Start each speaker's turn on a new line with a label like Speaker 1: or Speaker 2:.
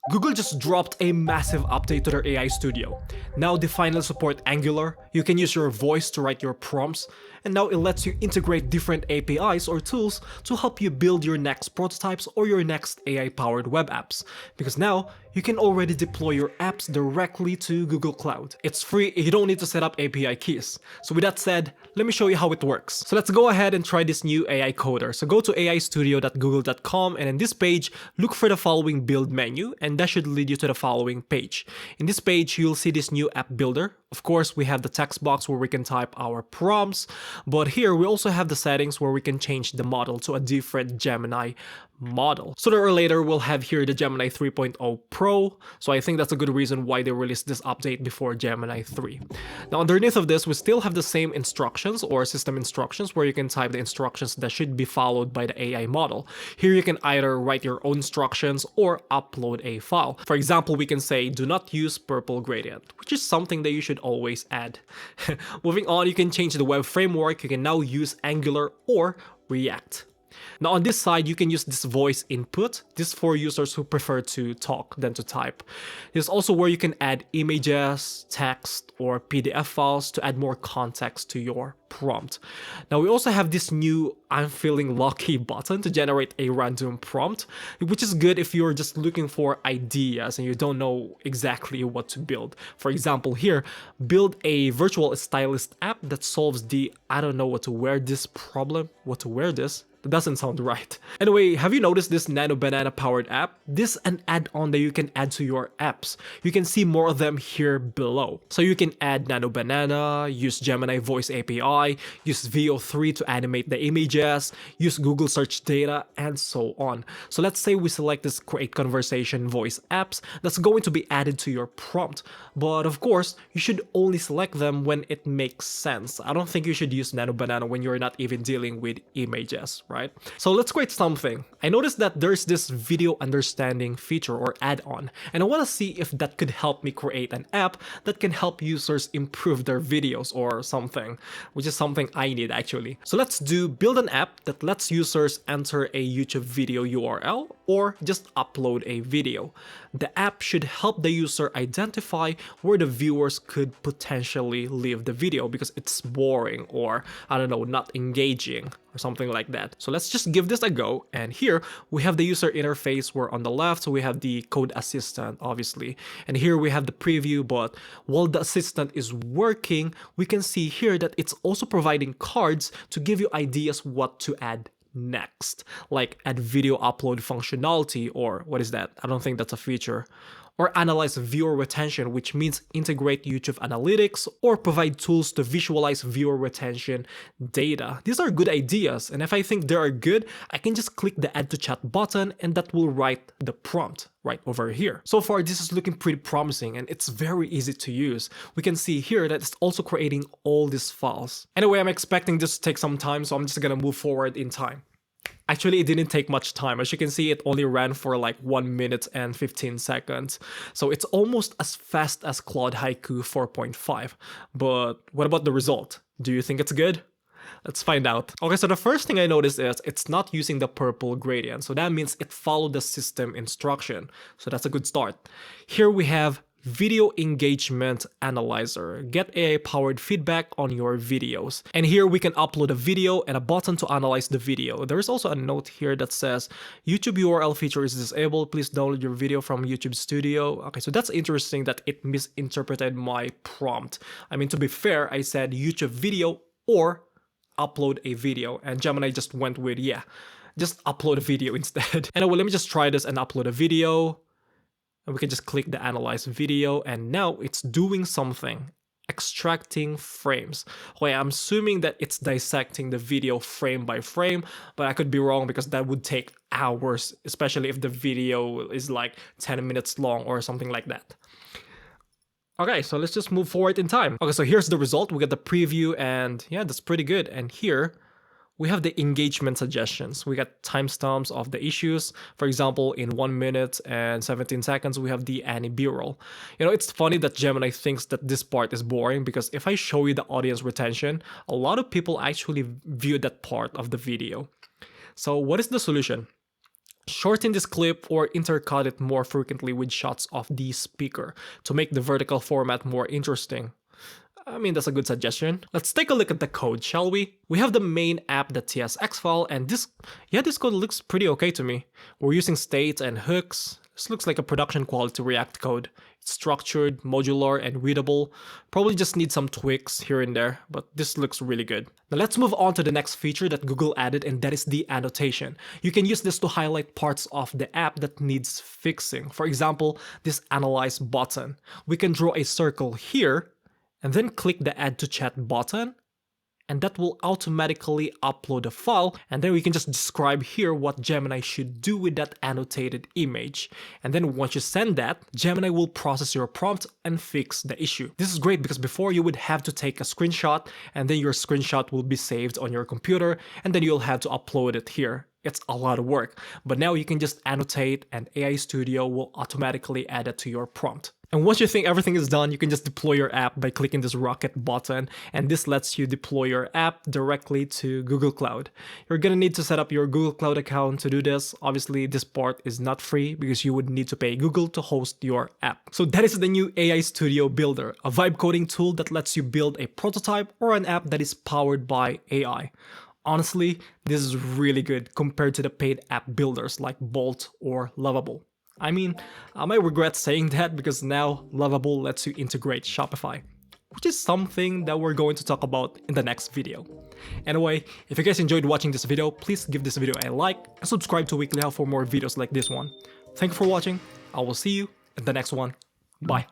Speaker 1: Google just dropped a massive update to their AI studio. Now they finally support Angular, you can use your voice to write your prompts, and now it lets you integrate different APIs or tools to help you build your next prototypes or your next AI-powered web apps. Because now, you can already deploy your apps directly to Google Cloud. It's free, you don't need to set up API keys. So with that said, let me show you how it works. So let's go ahead and try this new AI coder. So go to aistudio.google.com, and in this page, look for the following build menu, and that should lead you to the following page. In this page, you'll see this new app builder. Of course, we have the text box where we can type our prompts, but here we also have the settings where we can change the model to a different Gemini model. Sooner or later, we'll have here the Gemini 3.0 Pro, so I think that's a good reason why they released this update before Gemini 3. Now underneath of this, we still have the same instructions or system instructions where you can type the instructions that should be followed by the AI model. Here you can either write your own instructions or upload a file. For example, we can say, do not use purple gradient, which is something that you should always add. Moving on, you can change the web framework. You can now use Angular or React. Now on this side, you can use this voice input. This is for users who prefer to talk than to type. This is also where you can add images, text, or PDF files to add more context to your prompt. Now we also have this new I'm feeling lucky button to generate a random prompt, which is good if you're just looking for ideas and you don't know exactly what to build. For example here, build a virtual stylist app that solves the I don't know what to wear this problem. What to wear this? That doesn't sound right. Anyway, have you noticed this Nano Banana powered app? This is an add-on that you can add to your apps. You can see more of them here below. So you can add Nano Banana, use Gemini Voice API, use VO3 to animate the images, use Google search data, and so on. So let's say we select this create conversation voice apps that's going to be added to your prompt. But of course, you should only select them when it makes sense. I don't think you should use Nano Banana when you're not even dealing with images, right? So let's create something. I noticed that there's this video understanding feature or add-on, and I want to see if that could help me create an app that can help users improve their videos or something, which is something I need actually. So let's build an app that lets users enter a YouTube video URL or just upload a video. The app should help the user identify where the viewers could potentially leave the video because it's boring or, I don't know, not engaging or something like that. So let's just give this a go, and here we have the user interface where on the left so we have the code assistant obviously, and here we have the preview, but while the assistant is working, we can see here that it's also providing cards to give you ideas what to add next, like add video upload functionality, or what is that? I don't think that's a feature. Or analyze viewer retention, which means integrate YouTube analytics or provide tools to visualize viewer retention data. These are good ideas, and if I think they are good, I can just click the add to chat button and that will write the prompt right over here. So far, this is looking pretty promising and it's very easy to use. We can see here that it's also creating all these files. Anyway, I'm expecting this to take some time, so I'm just gonna move forward in time. Actually, it didn't take much time. As you can see, it only ran for like 1 minute and 15 seconds. So it's almost as fast as Claude Haiku 4.5. But what about the result? Do you think it's good? Let's find out. Okay, so the first thing I noticed is it's not using the purple gradient. So that means it followed the system instruction. So that's a good start. Here we have Video Engagement Analyzer. Get AI-powered feedback on your videos. And here we can upload a video and a button to analyze the video. There is also a note here that says, YouTube URL feature is disabled. Please download your video from YouTube Studio. Okay, so that's interesting that it misinterpreted my prompt. I mean, to be fair, I said YouTube video or upload a video, and Gemini just went with, yeah, just upload a video instead. Anyway, let me just try this and upload a video. And we can just click the analyze video, and now it's doing something, extracting frames. Okay, I'm assuming that it's dissecting the video frame by frame, but I could be wrong because that would take hours, especially if the video is like 10 minutes long or something like that. Okay, so let's just move forward in time. Okay, so here's the result. We got the preview, and yeah, that's pretty good. And here we have the engagement suggestions. We got timestamps of the issues. For example, in 1 minute and 17 seconds, we have the Annie B-roll. You know, it's funny that Gemini thinks that this part is boring because if I show you the audience retention, a lot of people actually view that part of the video. So what is the solution? Shorten this clip or intercut it more frequently with shots of the speaker to make the vertical format more interesting. I mean, that's a good suggestion. Let's take a look at the code, shall we? We have the main app.tsx file, and this code looks pretty okay to me. We're using states and hooks. This looks like a production quality React code. It's structured, modular, and readable. Probably just need some tweaks here and there, but this looks really good. Now let's move on to the next feature that Google added, and that is the annotation. You can use this to highlight parts of the app that needs fixing. For example, this analyze button. We can draw a circle here, and then click the add to chat button, and that will automatically upload a file, and then we can just describe here what Gemini should do with that annotated image. And then once you send that, Gemini will process your prompt and fix the issue. This is great because before you would have to take a screenshot, and then your screenshot will be saved on your computer, and then you'll have to upload it here. It's a lot of work, but now you can just annotate and AI Studio will automatically add it to your prompt. And once you think everything is done, you can just deploy your app by clicking this rocket button, and this lets you deploy your app directly to Google Cloud. You're gonna need to set up your Google Cloud account to do this. Obviously, this part is not free because you would need to pay Google to host your app. So that is the new AI Studio Builder, a vibe coding tool that lets you build a prototype or an app that is powered by AI. Honestly, this is really good compared to the paid app builders like Bolt or Lovable. I mean, I might regret saying that because now Lovable lets you integrate Shopify, which is something that we're going to talk about in the next video. Anyway, if you guys enjoyed watching this video, please give this video a like and subscribe to Weekly How for more videos like this one. Thank you for watching. I will see you in the next one. Bye.